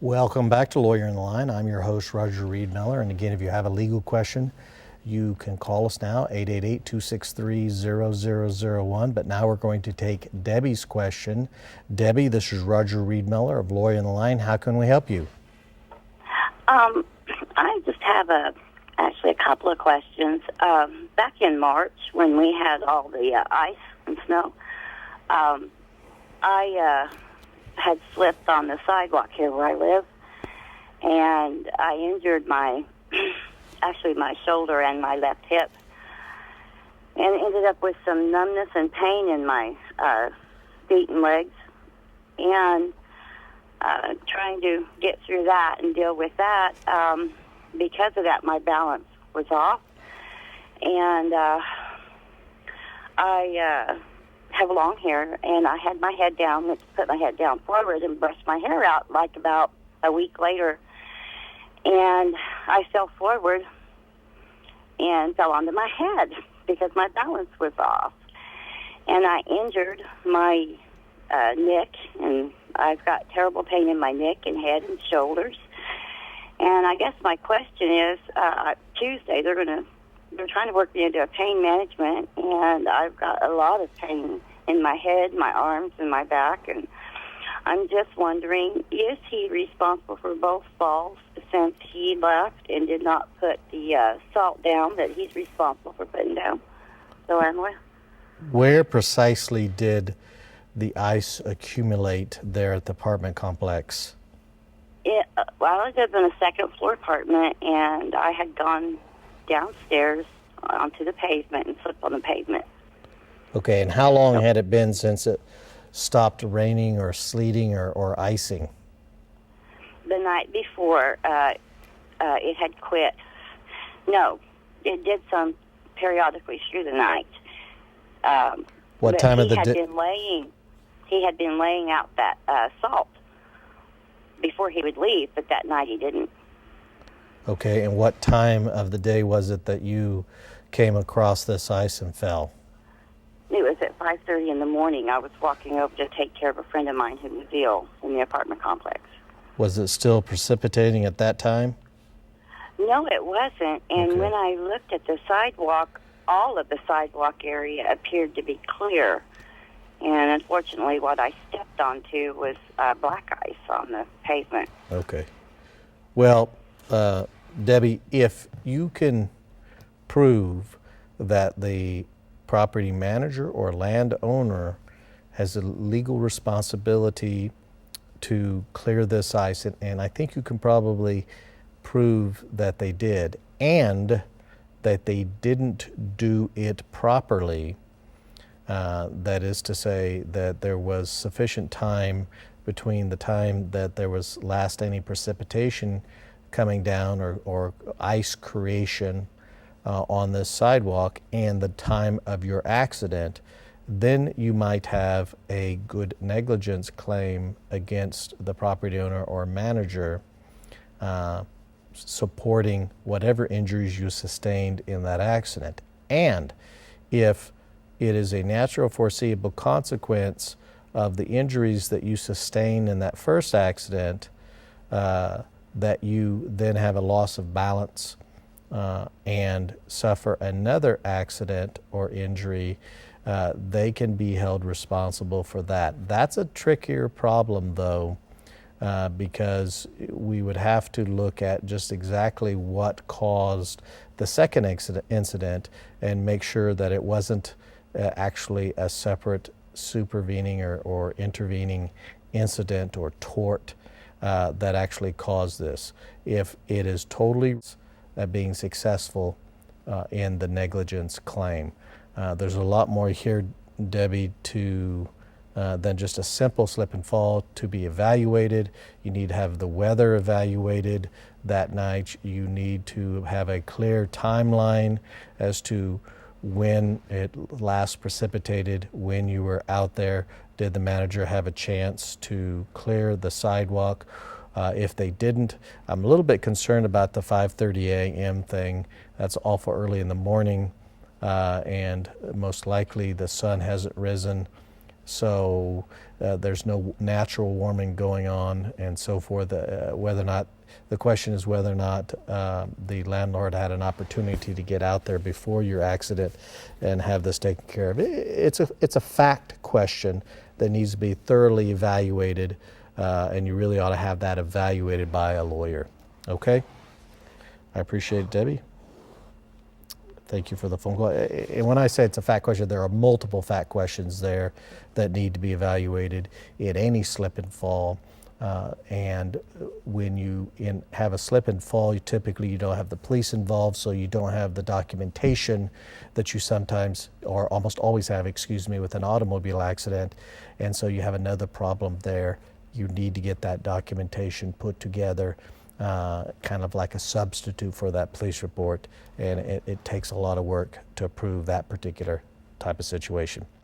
Welcome back to Lawyer in the Line. I'm your host, Roger Riedmiller. And again, if you have a legal question, you can call us now, 888-263-0001. But now we're going to take Debbie's question. Debbie, this is Roger Riedmiller of Lawyer in the Line. How can we help you? I just have actually a couple of questions. Back in March, when we had all the ice and snow, I had slipped on the sidewalk here where I live, and I injured my shoulder and my left hip, and ended up with some numbness and pain in my feet and legs, and trying to get through that and deal with that. Because of that, my balance was off, and I have long hair, and I had my head down, put my head down forward and brushed my hair out like about a week later, and I fell forward and fell onto my head because my balance was off, and I injured my neck, and I've got terrible pain in my neck and head and shoulders. And I guess my question is, Tuesday they're trying to work me into a pain management, and I've got a lot of pain in my head, my arms, and my back, and I'm just wondering, is he responsible for both falls since he left and did not put the salt down that he's responsible for putting down? So anyway. Where precisely did the ice accumulate there at the apartment complex? Well, I live in a second-floor apartment, and I had gone downstairs onto the pavement and slipped on the pavement. Okay, and how long had it been since it stopped raining or sleeting or icing? The night before, it had quit. No, it did some periodically through the night. What time of the day? He had been laying out that salt before he would leave, but that night he didn't. Okay, and what time of the day was it that you came across this ice and fell? It was at 5:30 in the morning. I was walking over to take care of a friend of mine who was ill in the apartment complex. Was it still precipitating at that time? No, it wasn't. And Okay. when I looked at the sidewalk, all of the sidewalk area appeared to be clear. And unfortunately, what I stepped onto was black ice on the pavement. Okay. Well, Debbie, if you can prove that the property manager or landowner has a legal responsibility to clear this ice, and I think you can probably prove that they did, and that they didn't do it properly, that is to say that there was sufficient time between the time that there was last any precipitation coming down or ice creation on this sidewalk and the time of your accident, then you might have a good negligence claim against the property owner or manager, supporting whatever injuries you sustained in that accident. And if it is a natural foreseeable consequence of the injuries that you sustained in that first accident, that you then have a loss of balance and suffer another accident or injury, they can be held responsible for that. That's a trickier problem, though, because we would have to look at just exactly what caused the second incident and make sure that it wasn't actually a separate supervening or intervening incident or tort that actually caused this. If it is totally being successful in the negligence claim. There's a lot more here, Debbie, than just a simple slip and fall to be evaluated. You need to have the weather evaluated that night. You need to have a clear timeline as to when it last precipitated, when you were out there. Did the manager have a chance to clear the sidewalk? If they didn't, I'm a little bit concerned about the 5:30 a.m. thing. That's awful early in the morning, and most likely the sun hasn't risen so there's no natural warming going on and so forth. Whether or not, the question is whether or not the landlord had an opportunity to get out there before your accident and have this taken care of. It's a fact question that needs to be thoroughly evaluated, and you really ought to have that evaluated by a lawyer. Okay? I appreciate it, Debbie. Thank you for the phone call. And when I say it's a fact question, there are multiple fact questions there that need to be evaluated in any slip and fall. And when you have a slip and fall, you typically don't have the police involved, so you don't have the documentation that you sometimes or almost always have, with an automobile accident. And so you have another problem there. You need to get that documentation put together, kind of like a substitute for that police report. And it takes a lot of work to prove that particular type of situation.